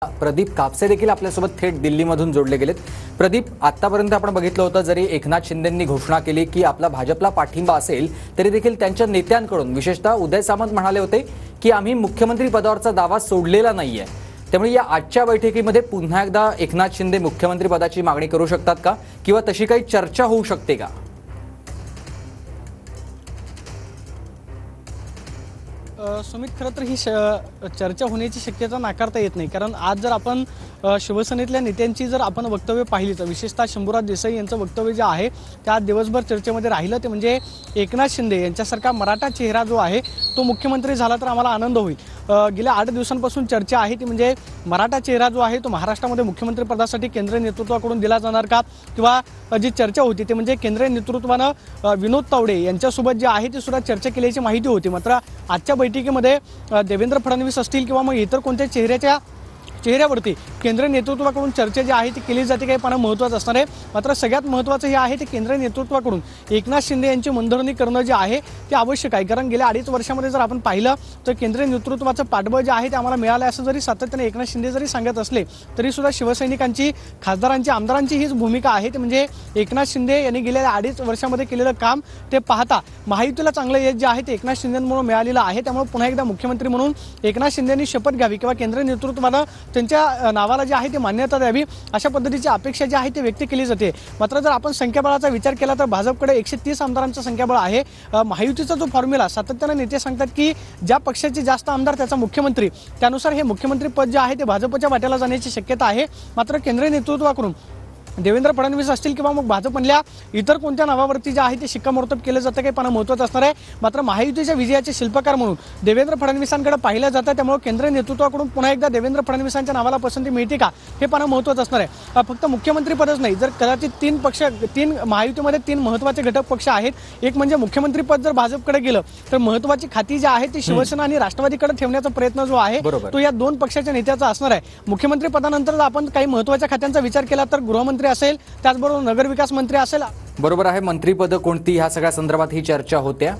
प्रदीप कापसे देखील आपल्यासोबत थेट दिल्लीमधून जोडले गेलेत। प्रदीप, आतापर्यंत आपण बघितलं होतं जरी एकनाथ शिंदेंनी घोषणा केली की आपला भाजपला पाठिंबा असेल तरी देखील त्यांच्या नेत्यांकडून विशेषतः उदय सामंत म्हणाले होते की आम्ही मुख्यमंत्री पदावरचा दावा सोडलेला नाहीये। त्यामुळे या आजच्या बैठकीमध्ये पुन्हा एकदा एकनाथ शिंदे मुख्यमंत्री पदाची मागणी करू शकतात का किंवा तशी काही चर्चा होऊ शकते का? सुमित, खरं तर ही चर्चा होण्याची शक्यता नाकारता येत नाही, कारण आज जर आपण शिवसेनेतल्या नेत्यांची जर आपण वक्तव्य पाहिली तर विशेषतः शंभूराज देसाई यांचं वक्तव्य जे आहे त्या दिवसभर चर्चेमध्ये राहिलं ते म्हणजे एकनाथ शिंदे यांच्यासारखा मराठा चेहरा जो आहे तो मुख्यमंत्री झाला तर आम्हाला आनंद होईल। गेल्या 8 दिवसांपासून चर्चा आहे ती म्हणजे मराठा चेहरा जो आहे तो महाराष्ट्रामध्ये मुख्यमंत्री पदासाठी केंद्रीय नेतृत्वाकडून दिला जाणार का, किंवा जी चर्चा होती ते म्हणजे केंद्रीय नेतृत्वानं विनोद तावडे यांच्यासोबत जे आहे ती सुद्धा चर्चा केल्याची माहिती होती। मात्र आजच्या बैठकीमध्ये देवेंद्र फडणवीस असतील किंवा मग इतर कोणत्या चेहऱ्यावरती केंद्रीय नेतृत्वाकडून चर्चा जी आहे ती केली जाते काही पाहणं महत्त्वाचं असणार आहे। मात्र सगळ्यात महत्त्वाचं हे आहे ते केंद्रीय नेतृत्वाकडून एकनाथ शिंदे यांची मनधरणी करणं जे आहे ते आवश्यक आहे, कारण गेल्या 2.5 वर्षामध्ये जर आपण पाहिलं तर केंद्रीय नेतृत्वाचं पाठबळ जे आहे ते आम्हाला मिळालं असं जरी सातत्याने एकनाथ शिंदे जरी सांगत असले तरी सुद्धा शिवसैनिकांची, खासदारांची, आमदारांची हीच भूमिका आहे ते म्हणजे एकनाथ शिंदे यांनी गेल्या 2.5 वर्षामध्ये केलेलं काम ते पाहता महायुतीला चांगलं यश जे आहे ते एकनाथ शिंदेंमुळे मिळालेलं आहे। त्यामुळे पुन्हा एकदा मुख्यमंत्री म्हणून एकनाथ शिंदेंनी शपथ घ्यावी किंवा केंद्रीय नेतृत्वानं त्यांच्या नावाला जे आहे ते मान्यता द्यावी अशा पद्धतीची अपेक्षा जी आहे ती व्यक्त केली जाते। मात्र जर आपण संख्याबळाचा विचार केला तर भाजपकडे 130 आमदारांचं संख्याबळ आहे। महायुतीचा जो फॉर्म्युला सातत्याने नेते सांगतात की ज्या पक्षाचे जास्त आमदार त्याचा मुख्यमंत्री, त्यानुसार हे मुख्यमंत्री पद जे आहे ते भाजपच्या वाट्याला जाण्याची शक्यता आहे। मात्र केंद्रीय नेतृत्वाकडून देवेंद्र फडणवीस असतील किंवा मग भाजपमधल्या इतर कोणत्या नावावरती जे आहे ते शिक्कामोर्तब केलं जातं काही पाहणं महत्त्वाचं असणार आहे। मात्र महायुतीच्या विजयाचे शिल्पकार म्हणून देवेंद्र फडणवीसांकडे पाहिलं जातं, त्यामुळे केंद्रीय नेतृत्वाकडून पुन्हा एकदा देवेंद्र फडणवीसांच्या नावाला पसंती मिळते का हे पाहणं महत्त्वाचं असणार आहे। फक्त मुख्यमंत्री पदच नाही, जर कदाचित 3 महायुतीमध्ये 3 महत्त्वाचे घटक पक्ष आहेत, एक म्हणजे मुख्यमंत्री पद जर भाजपकडे गेलं तर महत्त्वाची खाती जी आहेत ती शिवसेना आणि राष्ट्रवादीकडे ठेवण्याचा प्रयत्न जो आहे तो या 2 पक्षाच्या नेत्याचा असणार आहे। मुख्यमंत्री पदानंतर आपण काही महत्त्वाच्या खात्यांचा विचार केला तर गृहमंत्री असेल, त्याचबरोबर नगरविकास मंत्री असेल। बरोबर आहे, मंत्रीपद कोणती ह्या सगळ्या संदर्भात ही चर्चा होत्या।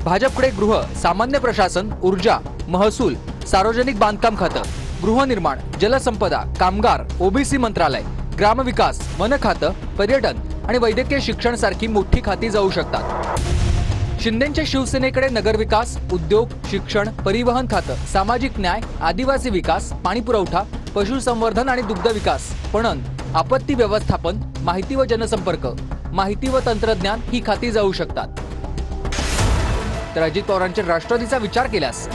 भाजपकडे गृह, सामान्य प्रशासन, ऊर्जा, महसूल, सार्वजनिक बांधकाम खातं, गृहनिर्माण, जलसंपदा, कामगार, ओबीसी मंत्रालय, ग्रामविकास, वन खातं, पर्यटन आणि वैद्यकीय शिक्षण सारखी मोठी खाती जाऊ शकतात। शिंदेंच्या शिवसेनेकडे नगरविकास, उद्योग, शिक्षण, परिवहन खातं, सामाजिक न्याय, आदिवासी विकास, पाणीपुरवठा, पशुसंवर्धन आणि दुग्ध विकास, पणन, आपत्ती व्यवस्थापन, माहिती व जनसंपर्क, माहिती व तंत्रज्ञान ही खाती जाऊ शकतात। तर अजित पवारांच्या राष्ट्रवादीचा विचार केल्यास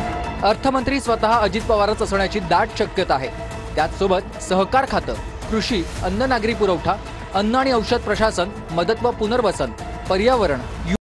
अर्थमंत्री स्वतः अजित पवारच असण्याची दाट शक्यता आहे। त्याचसोबत सहकार खातं, कृषी, अन्न नागरी पुरवठा, अन्न आणि औषध प्रशासन, मदत व पुनर्वसन, पर्यावरण,